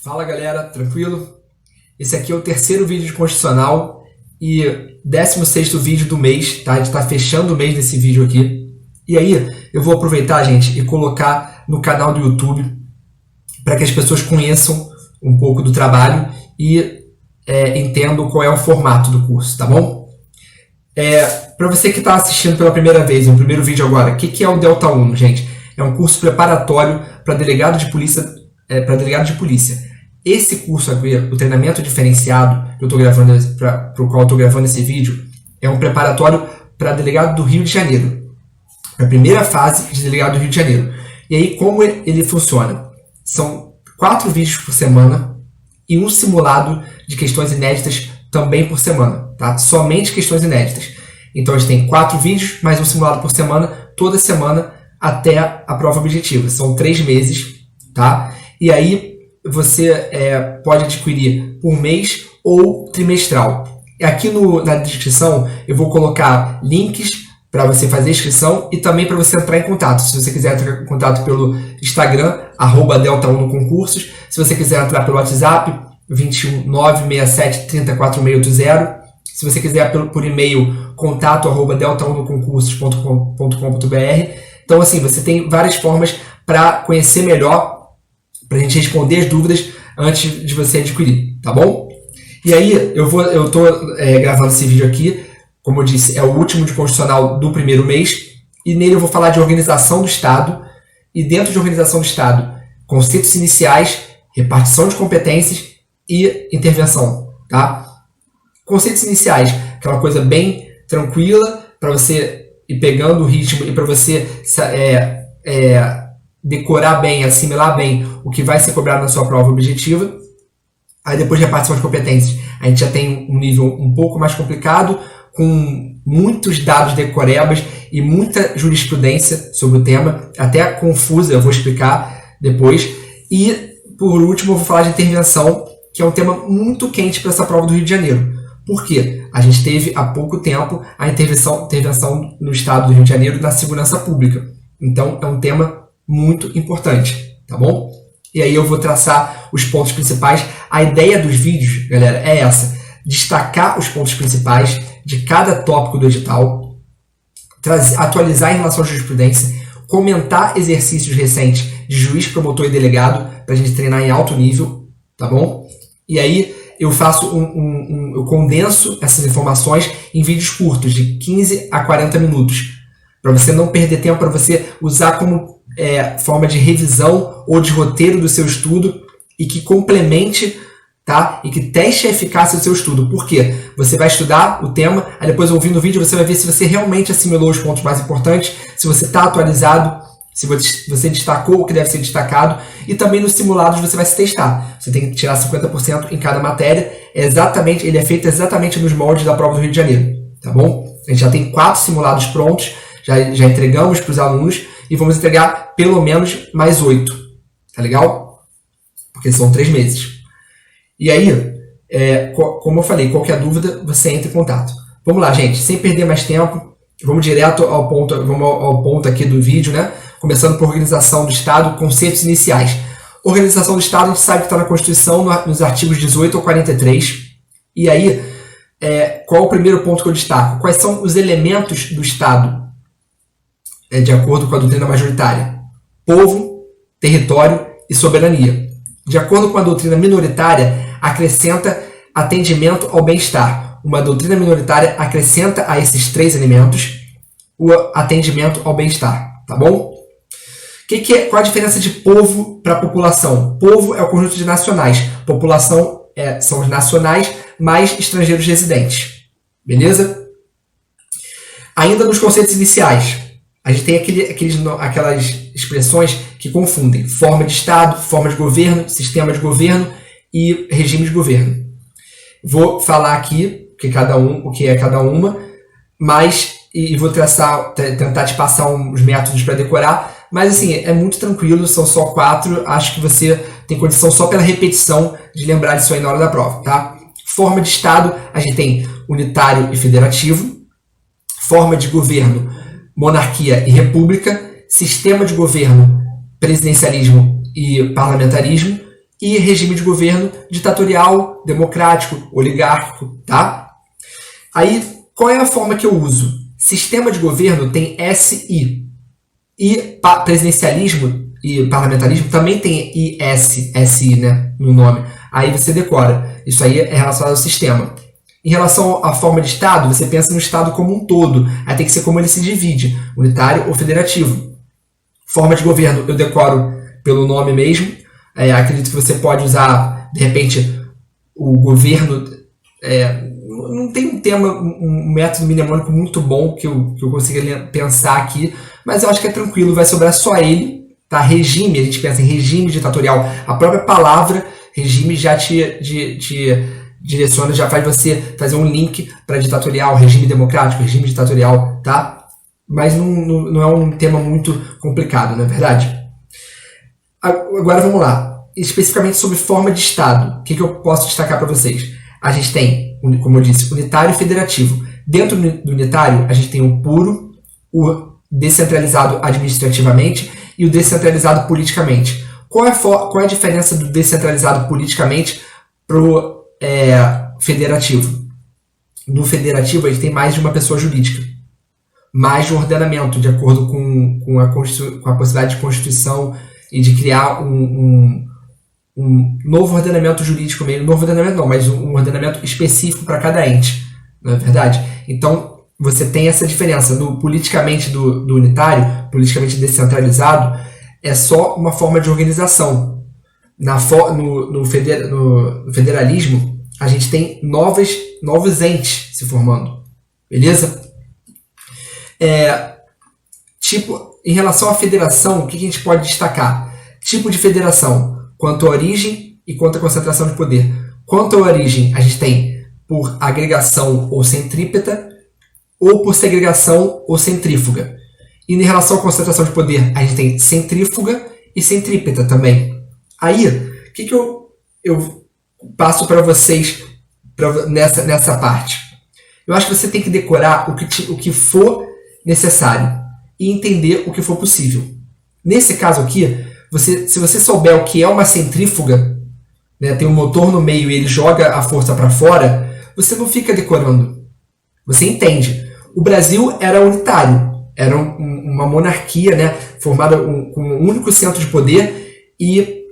Fala galera, tranquilo? Esse aqui é o terceiro vídeo de Constitucional e 16º vídeo do mês, tá? A gente tá fechando o mês nesse vídeo aqui. E aí, eu vou aproveitar, gente, e colocar no canal do YouTube para que as pessoas conheçam um pouco do trabalho e entendam qual é o formato do curso, tá bom? Para você que está assistindo pela primeira vez, no primeiro vídeo agora, o que é o Delta 1, gente? É um curso preparatório para delegado de polícia. Esse curso aqui, o treinamento diferenciado que eu estou gravando, para o qual eu estou gravando esse vídeo, é um preparatório para delegado do Rio de Janeiro. É a primeira fase de delegado do Rio de Janeiro. E aí, como ele funciona? São 4 vídeos por semana e um simulado de questões inéditas também por semana, tá? Somente questões inéditas. Então, a gente tem 4 vídeos, mais um simulado por semana, toda semana, até a prova objetiva. São 3 meses, tá? E aí, você pode adquirir por mês ou trimestral. Aqui na descrição, eu vou colocar links para você fazer a inscrição e também para você entrar em contato. Se você quiser entrar em contato pelo Instagram, @Delta1 no concursos. Se você quiser entrar pelo WhatsApp, 21 967 30 4680. Se você quiser por e-mail, contato @delta1noconcursos.com.br. Então, assim, você tem várias formas para conhecer melhor, para a gente responder as dúvidas antes de você adquirir, tá bom? E aí, eu estou gravando esse vídeo aqui, como eu disse, é o último de Constitucional do primeiro mês, e nele eu vou falar de organização do Estado, e dentro de organização do Estado, conceitos iniciais, repartição de competências e intervenção, tá? Conceitos iniciais, aquela coisa bem tranquila, para você ir pegando o ritmo e para você decorar bem, assimilar bem o que vai ser cobrado na sua prova objetiva. Aí depois de repartição de competências, a gente já tem um nível um pouco mais complicado, com muitos dados decorebas e muita jurisprudência sobre o tema, até confusa, eu vou explicar depois. E, por último, eu vou falar de intervenção, que é um tema muito quente para essa prova do Rio de Janeiro. Por quê? A gente teve há pouco tempo a intervenção no Estado do Rio de Janeiro na segurança pública. Então, é um tema muito importante, tá bom? E aí eu vou traçar os pontos principais. A ideia dos vídeos, galera, é essa: destacar os pontos principais de cada tópico do edital, atualizar em relação à jurisprudência, comentar exercícios recentes de juiz, promotor e delegado, para a gente treinar em alto nível, tá bom? E aí eu faço eu condenso essas informações em vídeos curtos, de 15 a 40 minutos, para você não perder tempo, para você usar como forma de revisão ou de roteiro do seu estudo e que complemente, tá? E que teste a eficácia do seu estudo. Por quê? Você vai estudar o tema, aí depois ouvindo o vídeo você vai ver se você realmente assimilou os pontos mais importantes, se você está atualizado, se você destacou o que deve ser destacado, e também nos simulados você vai se testar. Você tem que tirar 50% em cada matéria, ele é feito exatamente nos moldes da prova do Rio de Janeiro, tá bom? A gente já tem 4 simulados prontos, já entregamos para os alunos, e vamos entregar pelo menos mais 8, tá legal? Porque são 3 meses. E aí, como eu falei, qualquer dúvida, você entra em contato. Vamos lá, gente, sem perder mais tempo, vamos direto ao ponto aqui do vídeo, né? Começando por organização do Estado, conceitos iniciais. Organização do Estado, a gente sabe que está na Constituição, nos artigos 18 ao 43. E aí, qual é o primeiro ponto que eu destaco? Quais são os elementos do Estado, de acordo com a doutrina majoritária? Povo, território e soberania. De acordo com a doutrina minoritária, acrescenta atendimento ao bem-estar. Uma doutrina minoritária acrescenta a esses 3 elementos o atendimento ao bem-estar, tá bom? Qual a diferença de povo para população? Povo é o conjunto de nacionais. População são os nacionais mais estrangeiros residentes. Beleza? Ainda nos conceitos iniciais, a gente tem aquelas expressões que confundem: forma de Estado, forma de governo, sistema de governo e regime de governo. Vou falar aqui o que é cada uma, e vou tentar te passar uns métodos para decorar, mas assim, é muito tranquilo, são só 4, acho que você tem condição só pela repetição de lembrar disso aí na hora da prova, tá? Forma de Estado, a gente tem unitário e federativo. Forma de governo, monarquia e república. Sistema de governo, presidencialismo e parlamentarismo. e regime de governo ditatorial, democrático, oligárquico, tá? Aí, qual é a forma que eu uso? Sistema de governo tem SI. E presidencialismo e parlamentarismo também tem SI, né, no nome. Aí você decora. Isso aí é relacionado ao sistema. Em relação à forma de Estado, você pensa no Estado como um todo. Aí tem que ser como ele se divide, unitário ou federativo. Forma de governo, eu decoro pelo nome mesmo. Acredito que você pode usar, de repente, o governo... não tem um método mnemônico muito bom que eu consiga pensar aqui, mas eu acho que é tranquilo, vai sobrar só ele, tá? Regime, a gente pensa em regime ditatorial. A própria palavra regime já te direciona, já faz você fazer um link para ditatorial, regime democrático, regime ditatorial, tá? Mas não é um tema muito complicado, não é verdade? Agora vamos lá. Especificamente sobre forma de Estado, o que eu posso destacar para vocês? A gente tem, como eu disse, unitário e federativo. Dentro do unitário, a gente tem o puro, o descentralizado administrativamente e o descentralizado politicamente. Qual é a diferença do descentralizado politicamente para o federativo? No federativo, a gente tem mais de uma pessoa jurídica, mais de um ordenamento, de acordo com a possibilidade de constituição e de criar um novo ordenamento jurídico mesmo, novo ordenamento não, mas um ordenamento específico para cada ente, não é verdade? Então, você tem essa diferença. No politicamente do unitário, politicamente descentralizado, é só uma forma de organização. No federalismo, a gente tem novos entes se formando, beleza? Em relação à federação, o que a gente pode destacar? Tipo de federação, quanto à origem e quanto à concentração de poder. Quanto à origem, a gente tem por agregação ou centrípeta, ou por segregação ou centrífuga. E em relação à concentração de poder, a gente tem centrífuga e centrípeta também. Aí, o que eu passo para vocês nessa parte? Eu acho que você tem que decorar o que for necessário e entender o que for possível. Nesse caso aqui, se você souber o que é uma centrífuga, né, tem um motor no meio e ele joga a força para fora, você não fica decorando. Você entende. O Brasil era unitário, era uma monarquia, né, formada com um único centro de poder e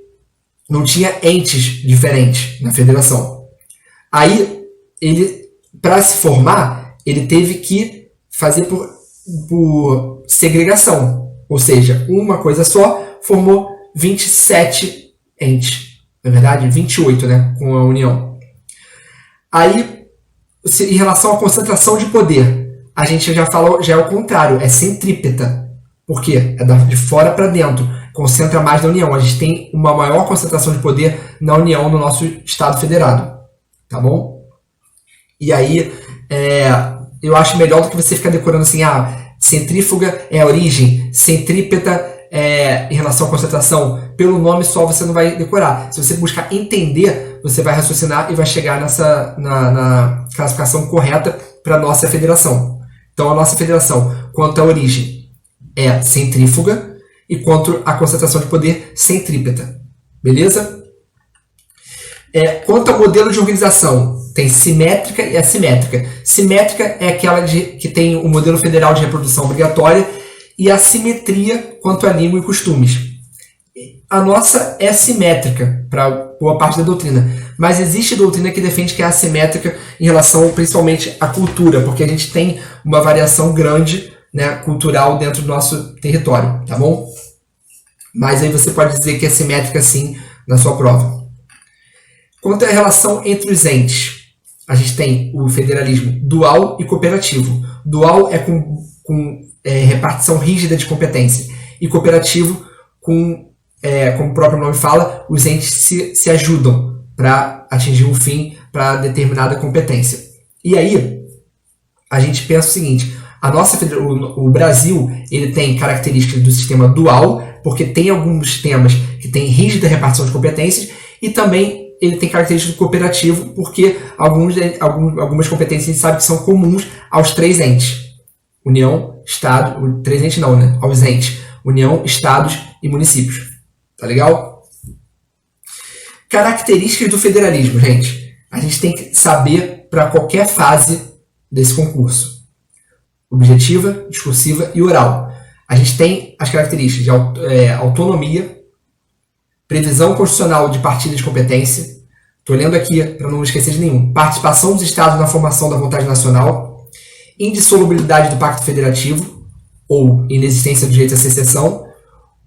não tinha entes diferentes na federação. Aí, para se formar, ele teve que fazer por segregação, ou seja, uma coisa só formou 27 entes, na verdade 28, né, com a União. Aí, em relação à concentração de poder, a gente já falou, já é o contrário, é centrípeta. Por quê? É de fora para dentro, concentra mais na União. A gente tem uma maior concentração de poder na União, no nosso Estado federado, tá bom? E aí, eu acho melhor do que você ficar decorando assim, centrífuga é a origem, centrípeta em relação à concentração. Pelo nome só você não vai decorar. Se você buscar entender, você vai raciocinar e vai chegar na classificação correta para a nossa federação. Então, a nossa federação, quanto à origem, é centrífuga e quanto à concentração de poder, centrípeta. Beleza? Quanto ao modelo de organização, tem simétrica e assimétrica. Simétrica é aquela que tem o modelo federal de reprodução obrigatória e a simetria quanto à língua e costumes. A nossa é simétrica para boa parte da doutrina, mas existe doutrina que defende que é assimétrica em relação principalmente à cultura, porque a gente tem uma variação grande, né, cultural dentro do nosso território, tá bom? Mas aí você pode dizer que é simétrica sim na sua prova. Quanto à relação entre os entes, a gente tem o federalismo dual e cooperativo. Dual é com repartição rígida de competência e cooperativo como o próprio nome fala, os entes se ajudam para atingir um fim para determinada competência. E aí, a gente pensa o seguinte, o Brasil ele tem características do sistema dual, porque tem alguns sistemas que têm rígida repartição de competências, e também ele tem características do cooperativo, porque algumas competências a gente sabe que são comuns aos três entes. União, Estado, três entes não, né? Aos entes. União, Estados e municípios. Tá legal? Características do federalismo, gente. A gente tem que saber para qualquer fase desse concurso. Objetiva, discursiva e oral. A gente tem as características de autonomia, previsão constitucional de partilha de competência. Estou lendo aqui para não esquecer de nenhum. Participação dos Estados na formação da vontade nacional, indissolubilidade do Pacto Federativo, ou inexistência do direito à secessão,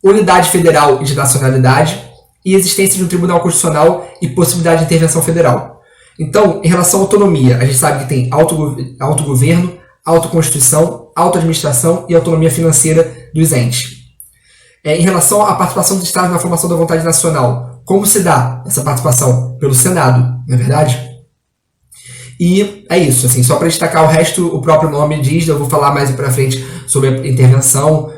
unidade federal e de nacionalidade, e existência de um tribunal constitucional e possibilidade de intervenção federal. Então, em relação à autonomia, a gente sabe que tem autogoverno, autoconstituição, autoadministração e autonomia financeira dos entes. Em relação à participação dos Estados na formação da vontade nacional, como se dá essa participação? Pelo Senado, não é verdade? E é isso, assim, só para destacar o resto, o próprio nome diz, eu vou falar mais para frente sobre a intervenção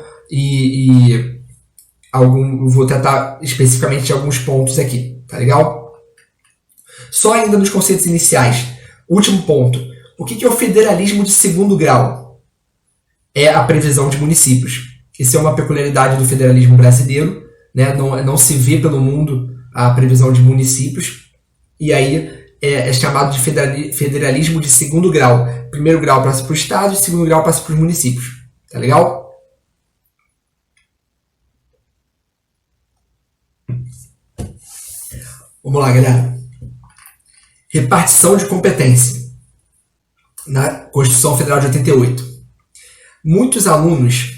vou tratar especificamente de alguns pontos aqui, tá legal? Só ainda nos conceitos iniciais, último ponto, o que é o federalismo de segundo grau? É a previsão de municípios. Isso é uma peculiaridade do federalismo brasileiro, né? Não se vê pelo mundo a previsão de municípios, e aí é chamado de federalismo de segundo grau. Primeiro grau passa para o Estado e segundo grau passa para os municípios. Tá legal? Vamos lá, galera. Repartição de competência na Constituição Federal de 88. Muitos alunos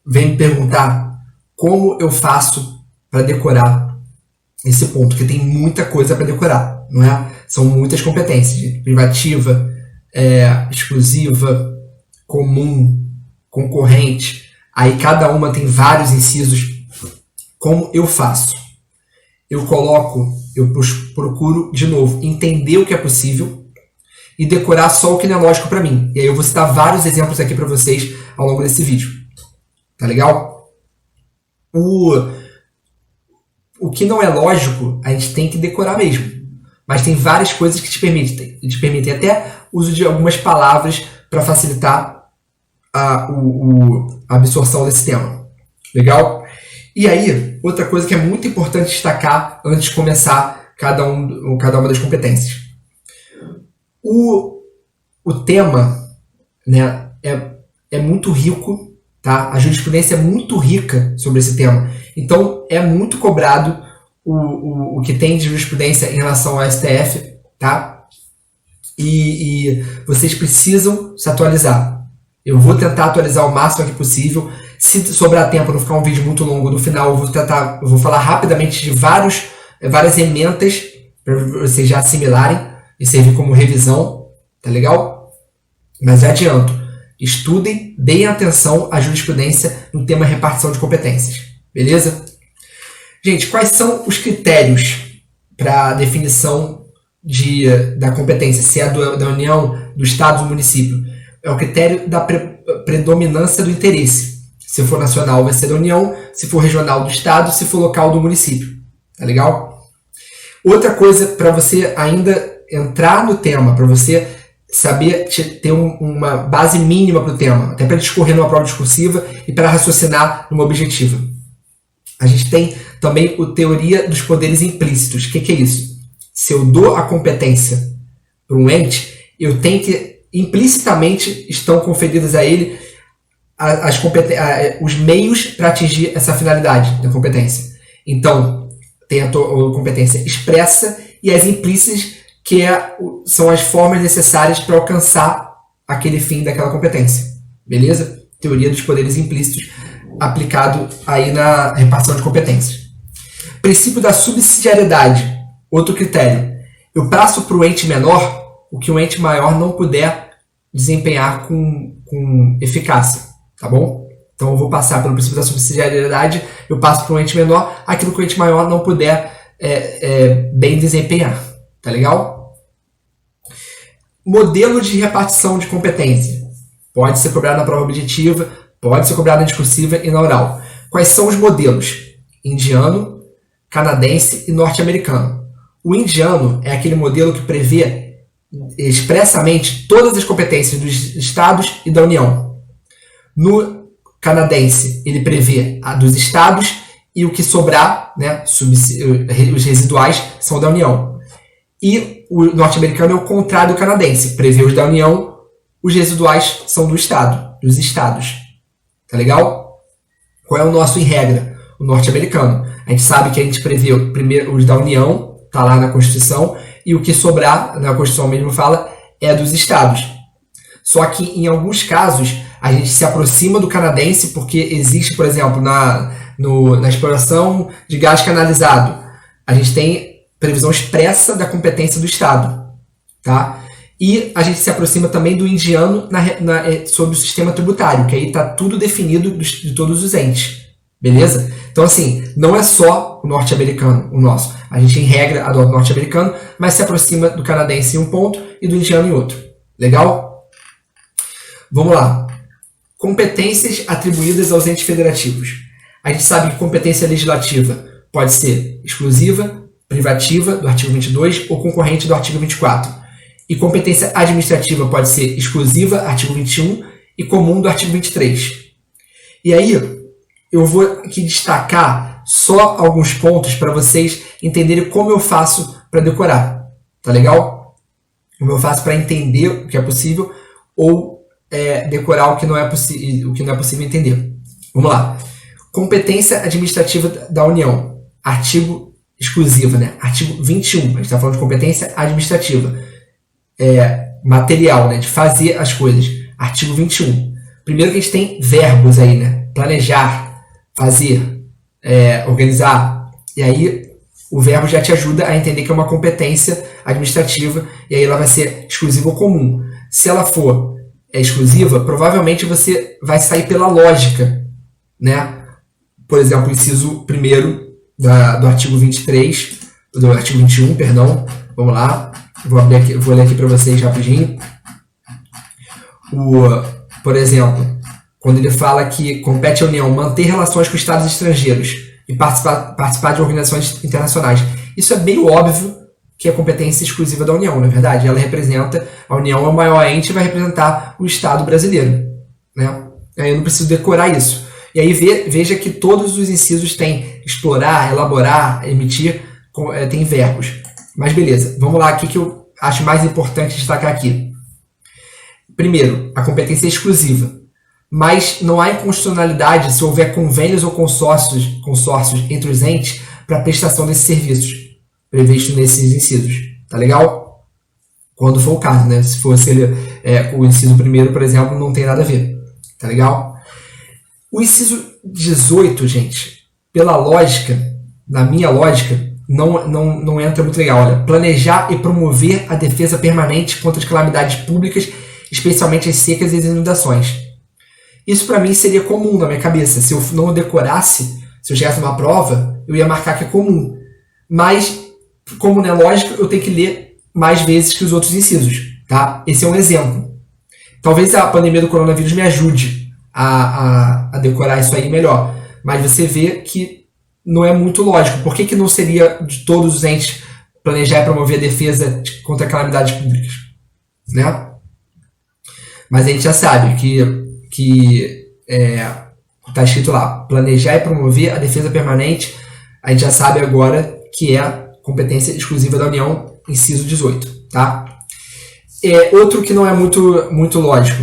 vêm me perguntar como eu faço para decorar esse ponto, porque tem muita coisa para decorar, não é? São muitas competências, privativa, exclusiva, comum, concorrente, aí cada uma tem vários incisos. Como eu faço? Eu procuro, de novo, entender o que é possível e decorar só o que não é lógico para mim. E aí eu vou citar vários exemplos aqui para vocês ao longo desse vídeo. Tá legal? O que não é lógico, a gente tem que decorar mesmo. Mas tem várias coisas que te permitem até uso de algumas palavras para facilitar a absorção desse tema. Legal? E aí, outra coisa que é muito importante destacar antes de começar cada uma das competências. O tema, né, é muito rico, tá? A jurisprudência é muito rica sobre esse tema. Então, é muito cobrado o que tem de jurisprudência em relação ao STF, tá? E vocês precisam se atualizar. Eu vou tentar atualizar o máximo que possível. Se sobrar tempo, não ficar um vídeo muito longo, no final eu vou falar rapidamente de várias emendas para vocês já assimilarem e servir como revisão, tá legal? Mas já adianto, estudem, deem atenção à jurisprudência no tema repartição de competências, beleza? Gente, quais são os critérios para definição da competência, se é da União, do Estado ou do município? É o critério da predominância do interesse. Se for nacional, vai ser da União. Se for regional, do Estado. Se for local, do município. Tá legal? Outra coisa, para você ainda entrar no tema, para você saber ter uma base mínima para o tema, até para discorrer numa prova discursiva e para raciocinar numa objetiva. A gente tem também a teoria dos poderes implícitos. O que é isso? Se eu dou a competência para um ente, eu tenho que, implicitamente, estão conferidos a ele os meios para atingir essa finalidade da competência. Então, tem a competência expressa e as implícitas, que são as formas necessárias para alcançar aquele fim daquela competência. Beleza? Teoria dos poderes implícitos aplicado aí na repartição de competências. Princípio da subsidiariedade. Outro critério. Eu passo para o ente menor o que o ente maior não puder desempenhar com eficácia. Tá bom? Então eu vou passar pelo princípio da subsidiariedade, eu passo para um ente menor aquilo que o ente maior não puder bem desempenhar. Tá legal? Modelo de repartição de competência. Pode ser cobrado na prova objetiva, pode ser cobrado na discursiva e na oral. Quais são os modelos? Indiano, canadense e norte-americano. O indiano é aquele modelo que prevê expressamente todas as competências dos estados e da União. No canadense, ele prevê a dos estados e o que sobrar, né, os residuais, são da União. E o norte-americano é o contrário do canadense, prevê os da União, os residuais são do Estado, dos estados. Tá legal? Qual é o nosso em regra? O norte-americano. A gente sabe que a gente prevê primeiro os da União, tá lá na Constituição, e o que sobrar, na Constituição mesmo fala, é dos estados. Só que em alguns casos a gente se aproxima do canadense porque existe, por exemplo, na exploração de gás canalizado, a gente tem previsão expressa da competência do Estado, tá? E a gente se aproxima também do indiano sobre o sistema tributário, que aí está tudo definido de todos os entes, beleza? Então, assim, não é só o norte-americano o nosso. A gente, em regra, adota o norte-americano, mas se aproxima do canadense em um ponto e do indiano em outro. Legal? Vamos lá. Competências atribuídas aos entes federativos. A gente sabe que competência legislativa pode ser exclusiva, privativa, do artigo 22, ou concorrente do artigo 24. E competência administrativa pode ser exclusiva, artigo 21, e comum do artigo 23. E aí, eu vou aqui destacar só alguns pontos para vocês entenderem como eu faço para decorar. Tá legal? Como eu faço para entender o que é possível ou decorar o que não é possível entender. Vamos lá. Competência administrativa da União. Artigo exclusiva, né? Artigo 21. A gente está falando de competência administrativa. Material, né? De fazer as coisas. Artigo 21. Primeiro que a gente tem verbos aí, né? Planejar, fazer, organizar. E aí o verbo já te ajuda a entender que é uma competência administrativa. E aí ela vai ser exclusiva ou comum. Se ela for exclusiva, provavelmente você vai sair pela lógica, né? Por exemplo, o inciso 1º do artigo 23, do artigo 21, perdão. Vamos lá. Vou ler aqui para vocês rapidinho. Por exemplo, quando ele fala que compete à União manter relações com estados estrangeiros e participar de organizações internacionais. Isso é bem óbvio que é competência exclusiva da União, não é verdade? Ela representa, a União é o maior ente e vai representar o Estado brasileiro, né? Aí eu não preciso decorar isso. E aí veja que todos os incisos têm explorar, elaborar, emitir, tem verbos. Mas beleza, vamos lá, o que eu acho mais importante destacar aqui. Primeiro, a competência é exclusiva, mas não há inconstitucionalidade se houver convênios ou consórcios entre os entes para prestação desses serviços, previsto nesses incisos. Tá legal? Quando for o caso, né? Se fosse o inciso 1º, por exemplo, não tem nada a ver. Tá legal? O inciso 18, gente, pela lógica, na minha lógica, não entra muito legal. Olha, planejar e promover a defesa permanente contra as calamidades públicas, especialmente as secas e as inundações. Isso para mim seria comum na minha cabeça. Se eu não decorasse, se eu chegasse numa prova, eu ia marcar que é comum. Mas, como não é lógico, eu tenho que ler mais vezes que os outros incisos. Tá? Esse é um exemplo. Talvez a pandemia do coronavírus me ajude a decorar isso aí melhor. Mas você vê que não é muito lógico. Por que não seria de todos os entes planejar e promover a defesa contra calamidades públicas? Né? Mas a gente já sabe que está escrito lá, planejar e promover a defesa permanente, a gente já sabe agora que é competência exclusiva da União, inciso 18. Tá? Outro que não é muito lógico,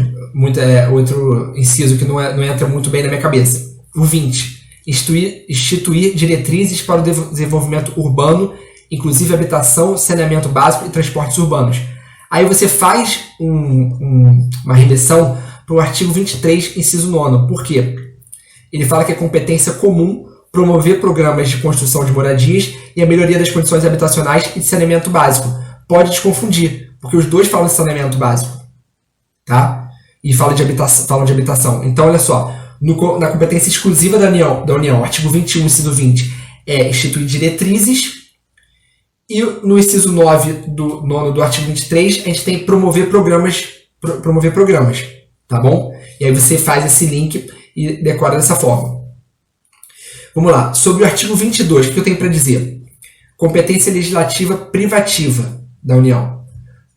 outro inciso que não entra muito bem na minha cabeça. O 20. Instituir diretrizes para o desenvolvimento urbano, inclusive habitação, saneamento básico e transportes urbanos. Aí você faz uma regressão para o artigo 23, inciso 9. Por quê? Ele fala que é competência comum promover programas de construção de moradias e a melhoria das condições habitacionais e de saneamento básico. Pode te confundir, porque os dois falam de saneamento básico, tá? E falam de habitação. Então, olha só, na competência exclusiva da União, artigo 21, inciso 20, é instituir diretrizes, e no inciso 9 do artigo 23, a gente tem promover programas, tá bom? E aí você faz esse link e decora dessa forma. Vamos lá, sobre o artigo 22, o que eu tenho para dizer? Competência legislativa privativa da União.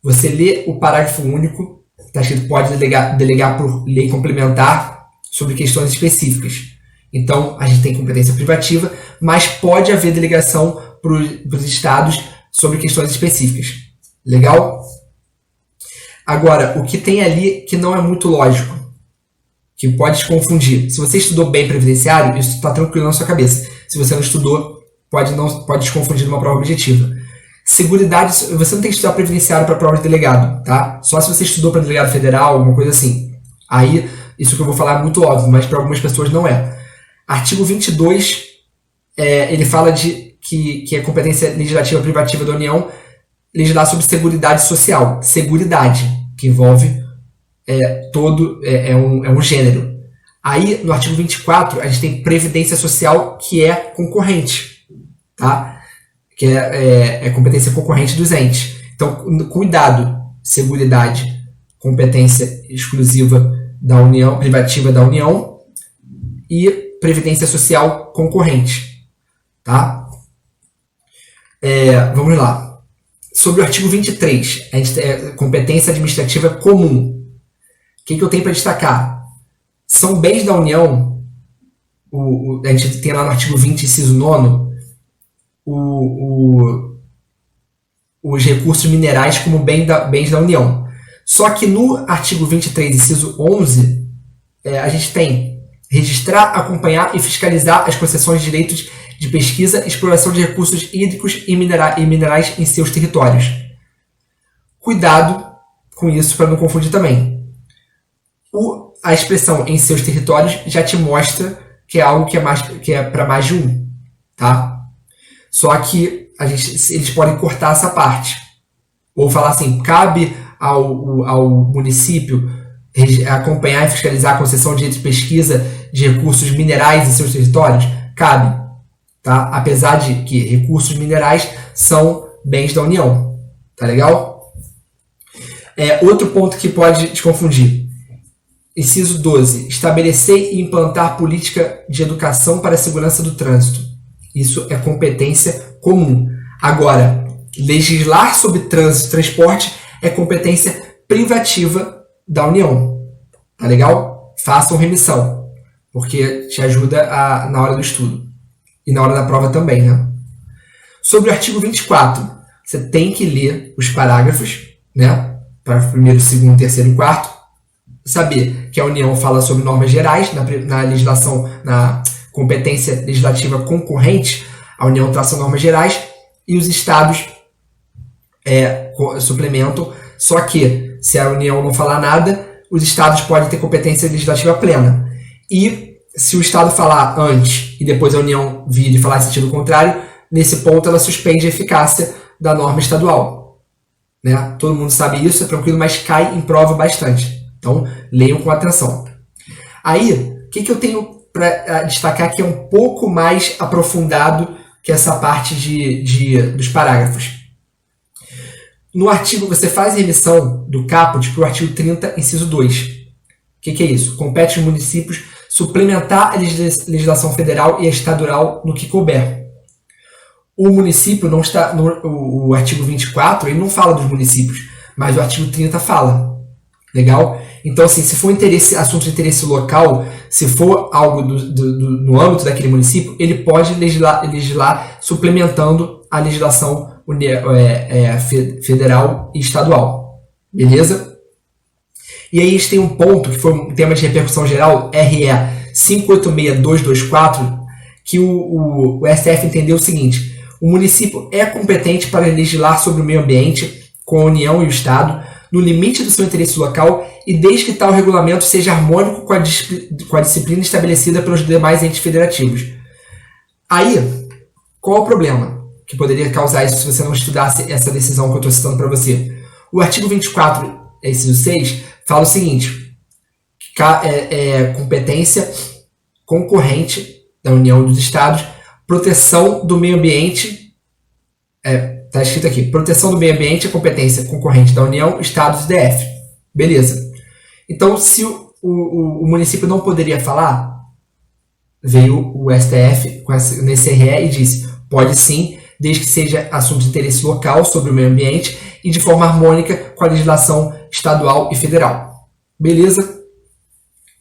Você lê o parágrafo único, está escrito pode delegar por lei complementar sobre questões específicas. Então, a gente tem competência privativa, mas pode haver delegação para os estados sobre questões específicas. Legal? Agora, o que tem ali que não é muito lógico, que pode te confundir. Se você estudou bem previdenciário, isso está tranquilo na sua cabeça. Se você não estudou, pode te confundir numa prova objetiva. Seguridade, você não tem que estudar previdenciário para prova de delegado, tá? Só se você estudou para delegado federal, alguma coisa assim. Aí, isso que eu vou falar é muito óbvio, mas para algumas pessoas não é. Artigo 22, ele fala que é competência legislativa privativa da União legislar sobre seguridade social. Seguridade, que envolve um gênero. Aí, no artigo 24, a gente tem previdência social, que é concorrente, tá? Que é competência concorrente dos entes. Então, cuidado, seguridade, competência exclusiva da União, privativa da União, e previdência social concorrente, tá? Vamos lá. Sobre o artigo 23, a gente tem competência administrativa comum. O que eu tenho para destacar? São bens da União, a gente tem lá no artigo 20, inciso 9, os recursos minerais como bens da União. Só que no artigo 23, inciso 11, a gente tem registrar, acompanhar e fiscalizar as concessões de direitos de pesquisa e exploração de recursos hídricos e minerais em seus territórios. Cuidado com isso para não confundir também. A expressão em seus territórios já te mostra que é algo que é para mais de um, tá? Só que eles podem cortar essa parte. Ou falar assim, cabe ao município acompanhar e fiscalizar a concessão de direito de pesquisa de recursos minerais em seus territórios? Cabe, tá? Apesar de que recursos minerais são bens da União, tá legal? Outro ponto que pode te confundir. Inciso 12. Estabelecer e implantar política de educação para a segurança do trânsito. Isso é competência comum. Agora, legislar sobre trânsito e transporte é competência privativa da União. Tá legal? Façam remissão, porque te ajuda na hora do estudo. E na hora da prova também, né? Sobre o artigo 24, você tem que ler os parágrafos, né? Para o primeiro, segundo, terceiro e quarto. Saber que a União fala sobre normas gerais, na legislação, na competência legislativa concorrente, a União traça normas gerais e os estados suplementam. Só que, se a União não falar nada, os estados podem ter competência legislativa plena. E se o estado falar antes e depois a União vir e falar em sentido contrário, nesse ponto ela suspende a eficácia da norma estadual. Né? Todo mundo sabe isso, é tranquilo, mas cai em prova bastante. Então, leiam com atenção. Aí, o que eu tenho para destacar que é um pouco mais aprofundado que essa parte dos parágrafos? No artigo, você faz remissão do caput para o artigo 30, inciso 2. O que é isso? Compete aos municípios suplementar a legislação federal e a estadual no que couber. O município não está... O artigo 24, ele não fala dos municípios, mas o artigo 30 fala. Legal? Então, assim, se for assunto de interesse local, se for algo no âmbito daquele município, ele pode legislar suplementando a legislação federal e estadual. Beleza? E aí a gente tem um ponto, que foi um tema de repercussão geral, RE 586224, que o STF entendeu o seguinte: o município é competente para legislar sobre o meio ambiente com a União e o Estado, no limite do seu interesse local e desde que tal regulamento seja harmônico com a disciplina estabelecida pelos demais entes federativos. Aí, qual é o problema que poderia causar isso se você não estudasse essa decisão que eu estou citando para você? O artigo 24, inciso 6, fala o seguinte: competência concorrente da União e dos Estados, proteção do meio ambiente. Está escrito aqui, proteção do meio ambiente é competência concorrente da União, Estados e DF. Beleza. Então, se o município não poderia falar, veio o STF nesse RE e disse, pode sim, desde que seja assunto de interesse local sobre o meio ambiente e de forma harmônica com a legislação estadual e federal. Beleza?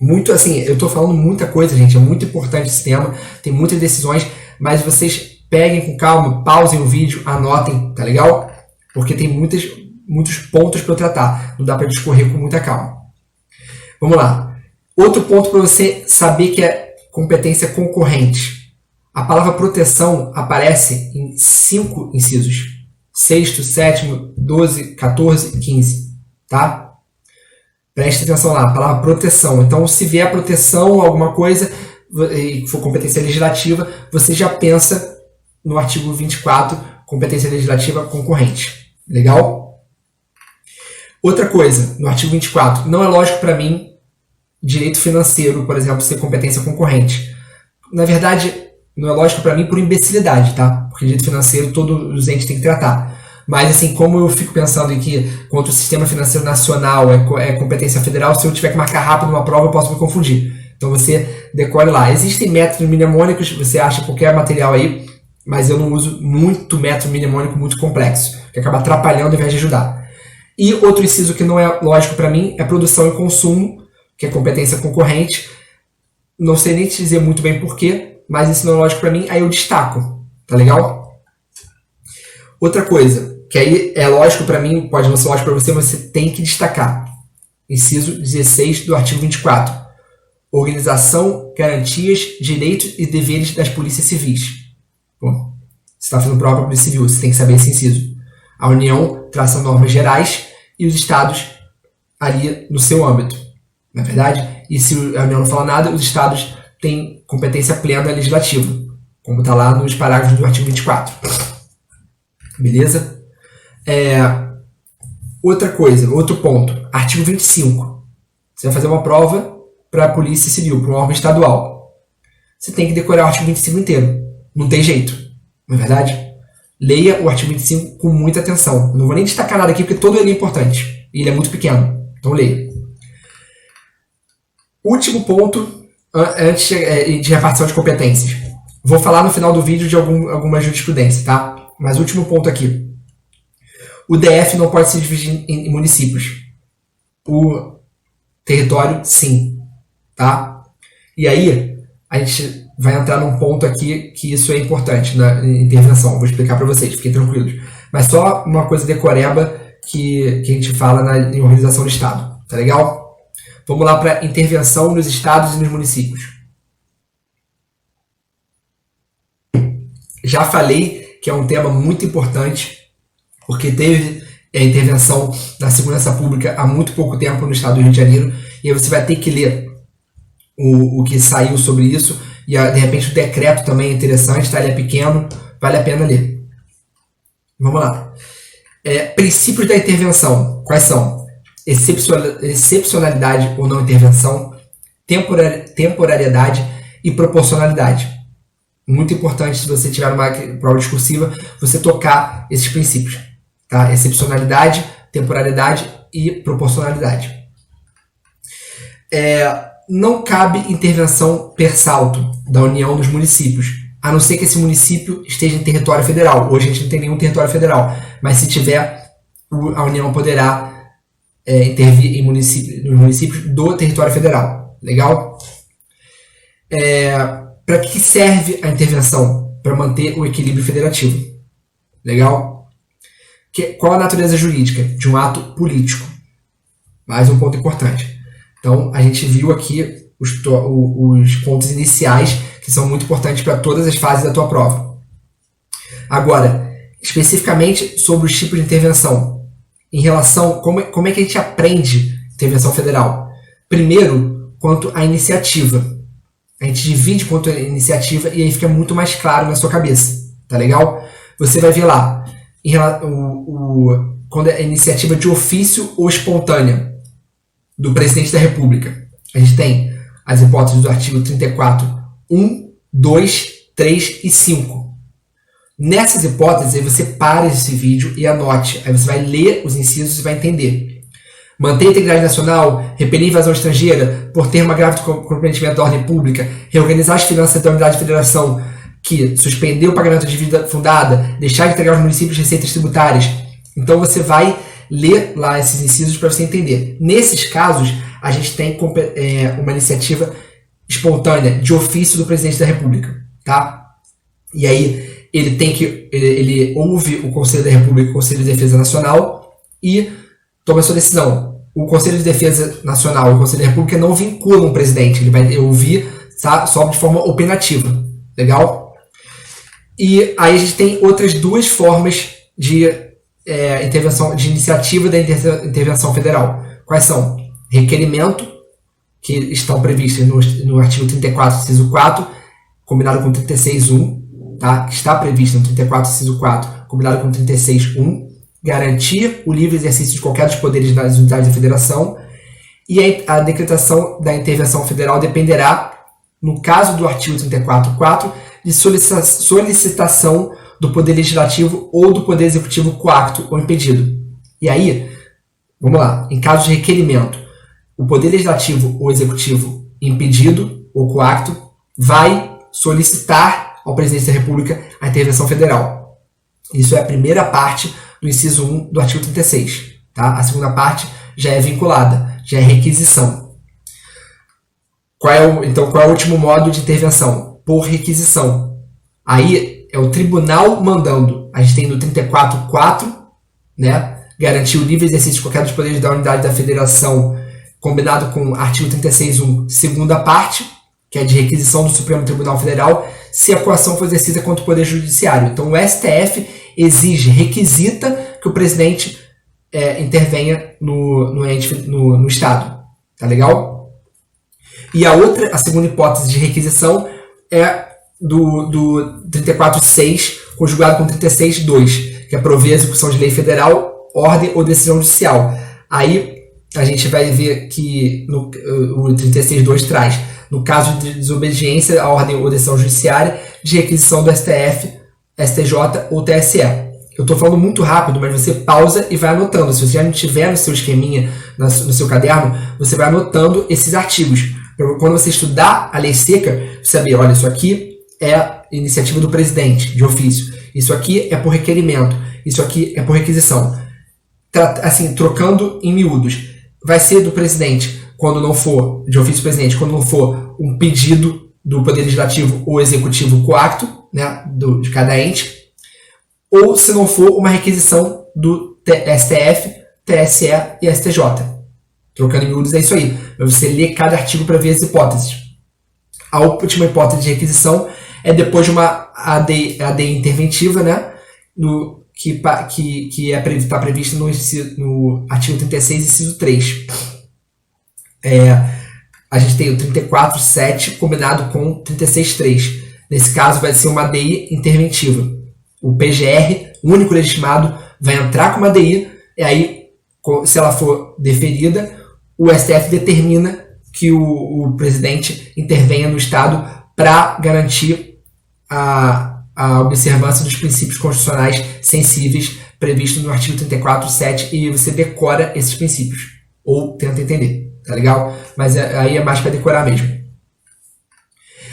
Muito assim, eu tô falando muita coisa, gente, é muito importante esse tema, tem muitas decisões, mas vocês peguem com calma, pausem o vídeo, anotem, tá legal? Porque tem muitos pontos para eu tratar, não dá para discorrer com muita calma. Vamos lá. Outro ponto para você saber que é competência concorrente. A palavra proteção aparece em 5 incisos. 6º, 7º, 12, 14 e 15, tá? Preste atenção lá, a palavra proteção. Então, se vier proteção, alguma coisa, e for competência legislativa, você já pensa no artigo 24, competência legislativa concorrente. Legal? Outra coisa, no artigo 24, não é lógico para mim direito financeiro, por exemplo, ser competência concorrente. Na verdade, não é lógico para mim por imbecilidade, tá? Porque direito financeiro todos os entes têm que tratar. Mas, assim, como eu fico pensando em que, quanto o sistema financeiro nacional é competência federal, se eu tiver que marcar rápido uma prova, eu posso me confundir. Então, você decore lá. Existem métodos mnemônicos, você acha qualquer material aí, mas eu não uso muito método mnemônico muito complexo, que acaba atrapalhando ao invés de ajudar. E outro inciso que não é lógico para mim é produção e consumo, que é competência concorrente. Não sei nem te dizer muito bem porquê, mas isso não é lógico para mim, aí eu destaco. Tá legal? Outra coisa, que aí é lógico para mim, pode não ser lógico para você, mas você tem que destacar. Inciso 16 do artigo 24. Organização, garantias, direitos e deveres das polícias civis. Bom, você está fazendo prova para a Polícia Civil, você tem que saber esse inciso. A União traça normas gerais e os estados ali no seu âmbito. Não é verdade? E se a União não fala nada, os estados têm competência plena legislativa, como está lá nos parágrafos do artigo 24. Beleza? Outra coisa, outro ponto. Artigo 25. Você vai fazer uma prova para a Polícia Civil, para um órgão estadual. Você tem que decorar o artigo 25 inteiro. Não tem jeito. Não é verdade? Leia o artigo 25 com muita atenção. Não vou nem destacar nada aqui, porque todo ele é importante. E ele é muito pequeno. Então leia. Último ponto, antes de repartição de competências. Vou falar no final do vídeo de alguma jurisprudência, tá? Mas o último ponto aqui. O DF não pode se dividir em municípios. O território, sim. Tá? E aí, a gente vai entrar num ponto aqui que isso é importante na intervenção. Vou explicar para vocês, fiquem tranquilos. Mas só uma coisa decoreba que a gente fala em organização do Estado. Tá legal? Vamos lá para intervenção nos estados e nos municípios. Já falei que é um tema muito importante, porque teve intervenção na segurança pública há muito pouco tempo no estado do Rio de Janeiro, e aí você vai ter que ler o que saiu sobre isso, e de repente o decreto também é interessante, tá? Ele é pequeno, vale a pena ler. Vamos lá. Princípios da intervenção, quais são? Excepcionalidade ou não intervenção, temporariedade e proporcionalidade. Muito importante, se você tiver uma prova discursiva, você tocar esses princípios. Tá? Excepcionalidade, temporariedade e proporcionalidade. Não cabe intervenção per salto da União nos municípios, a não ser que esse município esteja em território federal. Hoje a gente não tem nenhum território federal, mas se tiver, a União poderá intervir nos municípios do território federal. Legal? Para que serve a intervenção? Para manter o equilíbrio federativo. Legal? Qual a natureza jurídica de um ato político? Mais um ponto importante. Então, a gente viu aqui os pontos iniciais que são muito importantes para todas as fases da tua prova. Agora, especificamente sobre os tipos de intervenção. Em relação, como é que a gente aprende intervenção federal? Primeiro, quanto à iniciativa. A gente divide quanto à iniciativa e aí fica muito mais claro na sua cabeça. Tá legal? Você vai ver lá, quando é iniciativa de ofício ou espontânea do presidente da República. A gente tem as hipóteses do artigo 34, 1, 2, 3 e 5. Nessas hipóteses, aí você para esse vídeo e anote. Aí você vai ler os incisos e vai entender. Manter a integridade nacional, repelir invasão estrangeira, por ter uma grave comprometimento da ordem pública, reorganizar as finanças da unidade de federação, que suspender o pagamento de dívida fundada, deixar de entregar aos municípios receitas tributárias. Então você vai ler lá esses incisos para você entender. Nesses casos, a gente tem uma iniciativa espontânea de ofício do presidente da República, tá? E aí ele ouve o Conselho da República e o Conselho de Defesa Nacional e toma a sua decisão. O Conselho de Defesa Nacional e o Conselho da República não vinculam o presidente, ele vai ouvir, tá, só de forma opinativa. Legal? E aí a gente tem outras duas formas de intervenção, de iniciativa da intervenção federal. Quais são? Requerimento, que estão previstos no artigo 34, inciso 4, combinado com 36.1, tá? Que está previsto no 34, inciso 4, combinado com 36.1, garantir o livre exercício de qualquer dos poderes das unidades da federação, e a decretação da intervenção federal dependerá, no caso do artigo 34.4, de solicitação do Poder Legislativo ou do Poder Executivo coacto ou impedido. E aí, vamos lá, em caso de requerimento, o Poder Legislativo ou Executivo impedido ou coacto vai solicitar ao Presidente da República a intervenção federal. Isso é a primeira parte do inciso 1 do artigo 36. Tá? A segunda parte já é vinculada, já é requisição. Então, qual é o último modo de intervenção? Por requisição. Aí é o tribunal mandando. A gente tem no 34.4, né, garantir o livre exercício de qualquer dos poderes da unidade da federação, combinado com o artigo 36.1, segunda parte, que é de requisição do Supremo Tribunal Federal, se a coação for exercida contra o Poder Judiciário. Então, o STF exige, requisita que o presidente intervenha no Estado. Tá legal? E a segunda hipótese de requisição é do 34.6, conjugado com 36.2, que é prover a execução de lei federal, ordem ou decisão judicial. Aí a gente vai ver que o 36.2 traz, no caso de desobediência à ordem ou decisão judiciária, de requisição do STF, STJ ou TSE. Eu estou falando muito rápido, mas você pausa e vai anotando. Se você já não tiver no seu esqueminha, no seu caderno, você vai anotando esses artigos. Quando você estudar a lei seca, você saber, olha, isso aqui é iniciativa do presidente, de ofício. Isso aqui é por requerimento. Isso aqui é por requisição. Assim, trocando em miúdos. Vai ser do presidente, quando não for, de ofício do presidente, quando não for um pedido do Poder Legislativo ou Executivo coacto, né, de cada ente, ou se não for uma requisição do STF, TSE e STJ. Trocando em miúdos é isso aí. Você lê cada artigo para ver as hipóteses. A última hipótese de requisição é depois de uma ADI interventiva, né, que está prevista no artigo 36, inciso 3. A gente tem o 34.7 combinado com 36.3. Nesse caso, vai ser uma ADI interventiva. O PGR, o único legitimado, vai entrar com uma ADI, e aí, se ela for deferida, o STF determina que o presidente intervenha no Estado para garantir a observância dos princípios constitucionais sensíveis previstos no artigo 34.7, e você decora esses princípios, ou tenta entender, tá legal? Mas aí é mais para decorar mesmo.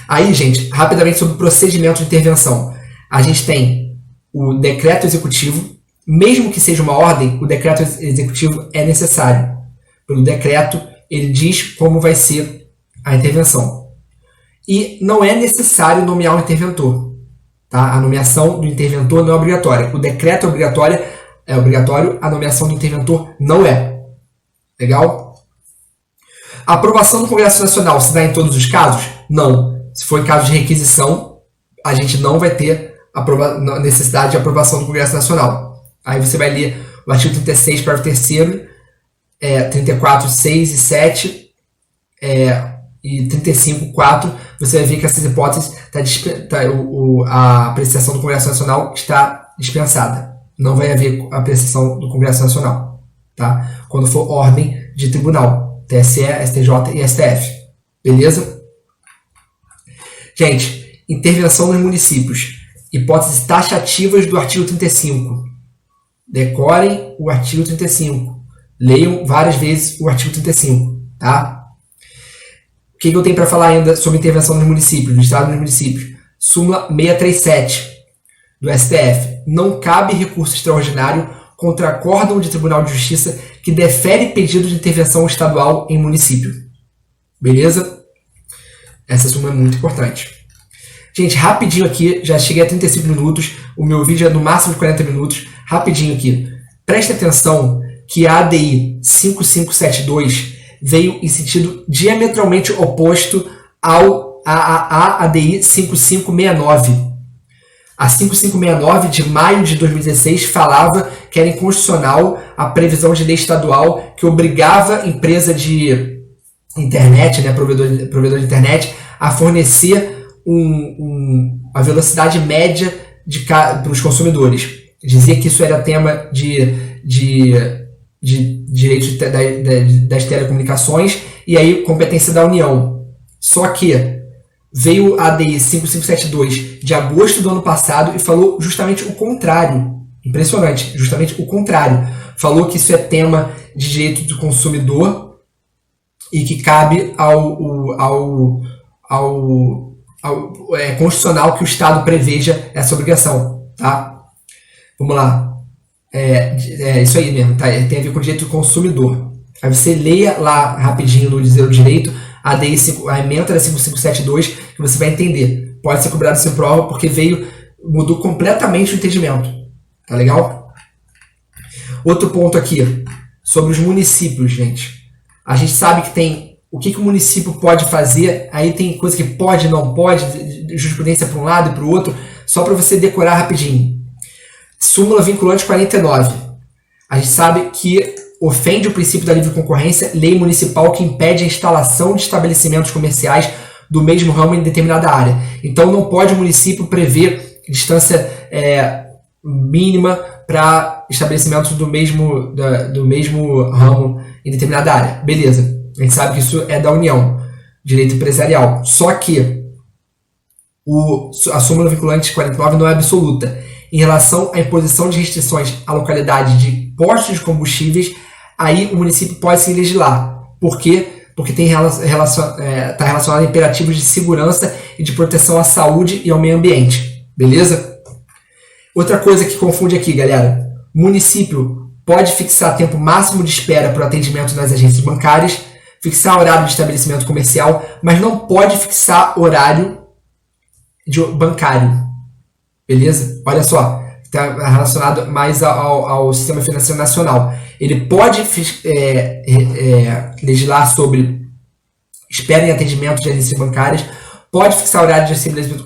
Aí, gente, rapidamente sobre o procedimento de intervenção. A gente tem o decreto executivo, mesmo que seja uma ordem, o decreto executivo é necessário. Pelo decreto, ele diz como vai ser a intervenção. E não é necessário nomear um interventor. Tá? A nomeação do interventor não é obrigatória. O decreto é obrigatório, a nomeação do interventor não é. Legal? A aprovação do Congresso Nacional se dá em todos os casos? Não. Se for em caso de requisição, a gente não vai ter necessidade de aprovação do Congresso Nacional. Aí você vai ler o artigo 36, parágrafo 3º, 34, 6 e 7 e 35, 4, você vai ver que essas hipóteses a apreciação do Congresso Nacional está dispensada. Não vai haver apreciação do Congresso Nacional, tá? Quando for ordem de tribunal, TSE, STJ e STF. Beleza? Gente, intervenção nos municípios. Hipóteses taxativas do artigo 35. Decorem o artigo 35. Leiam várias vezes o artigo 35, tá? O que eu tenho para falar ainda sobre intervenção nos municípios, do Estado nos municípios? Súmula 637 do STF. Não cabe recurso extraordinário contra acórdão de Tribunal de Justiça que defere pedido de intervenção estadual em município. Beleza? Essa súmula é muito importante. Gente, rapidinho aqui, já cheguei a 35 minutos, o meu vídeo é no máximo de 40 minutos, rapidinho aqui. Preste atenção que a ADI 5572 veio em sentido diametralmente oposto à ADI 5569. A 5569 de maio de 2016 falava que era inconstitucional a previsão de lei estadual que obrigava a empresa de internet, né, provedor de internet, a fornecer a velocidade média para os consumidores. Dizia que isso era tema de direito das telecomunicações e aí competência da União. Só que veio a ADI 5572 de agosto do ano passado e falou justamente o contrário. Impressionante, justamente o contrário. Falou que isso é tema de direito do consumidor e que cabe é constitucional que o Estado preveja essa obrigação, tá? Vamos lá. É isso aí mesmo, tá? Tem a ver com o direito do consumidor. Aí você leia lá rapidinho no Dizer o Direito a emenda da 5572 que você vai entender. Pode ser cobrado sem prova porque mudou completamente o entendimento. Tá legal? Outro ponto aqui, sobre os municípios, gente. A gente sabe que tem o que o município pode fazer, aí tem coisa que pode, não pode, jurisprudência para um lado e para o outro, só para você decorar rapidinho. Súmula vinculante 49. A gente sabe que ofende o princípio da livre concorrência, lei municipal que impede a instalação de estabelecimentos comerciais do mesmo ramo em determinada área. Então não pode o município prever distância mínima para estabelecimentos do mesmo ramo em determinada área. Beleza. A gente sabe que isso é da União, direito empresarial. Só que a súmula vinculante 49 não é absoluta. Em relação à imposição de restrições à localidade de postos de combustíveis, aí o município pode se legislar. Por quê? Porque está relacionado a imperativos de segurança e de proteção à saúde e ao meio ambiente. Beleza? Outra coisa que confunde aqui, galera. Município pode fixar tempo máximo de espera para o atendimento nas agências bancárias, fixar horário de estabelecimento comercial, mas não pode fixar horário bancário. Beleza? Olha só, está relacionado mais ao sistema financeiro nacional. Ele pode legislar sobre espera em atendimento de agências bancárias, pode fixar horário de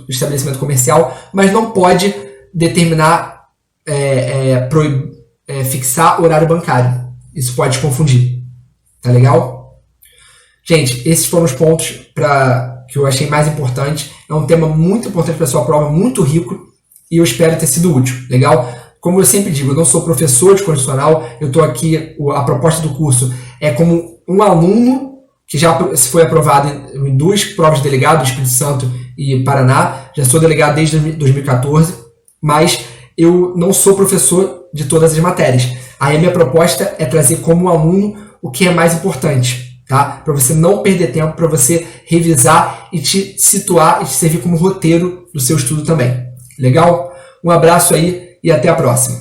estabelecimento comercial, mas não pode determinar, fixar horário bancário. Isso pode confundir. Tá legal? Gente, esses foram os pontos que eu achei mais importantes. É um tema muito importante para a sua prova, muito rico, e eu espero ter sido útil. Legal? Como eu sempre digo, eu não sou professor de constitucional, eu estou aqui, a proposta do curso é como um aluno que já foi aprovado em 2 provas de delegado, Espírito Santo e Paraná. Já sou delegado desde 2014, mas eu não sou professor de todas as matérias. Aí a minha proposta é trazer como aluno o que é mais importante, tá? Para você não perder tempo, para você revisar e te situar e te servir como roteiro do seu estudo também. Legal? Um abraço aí e até a próxima.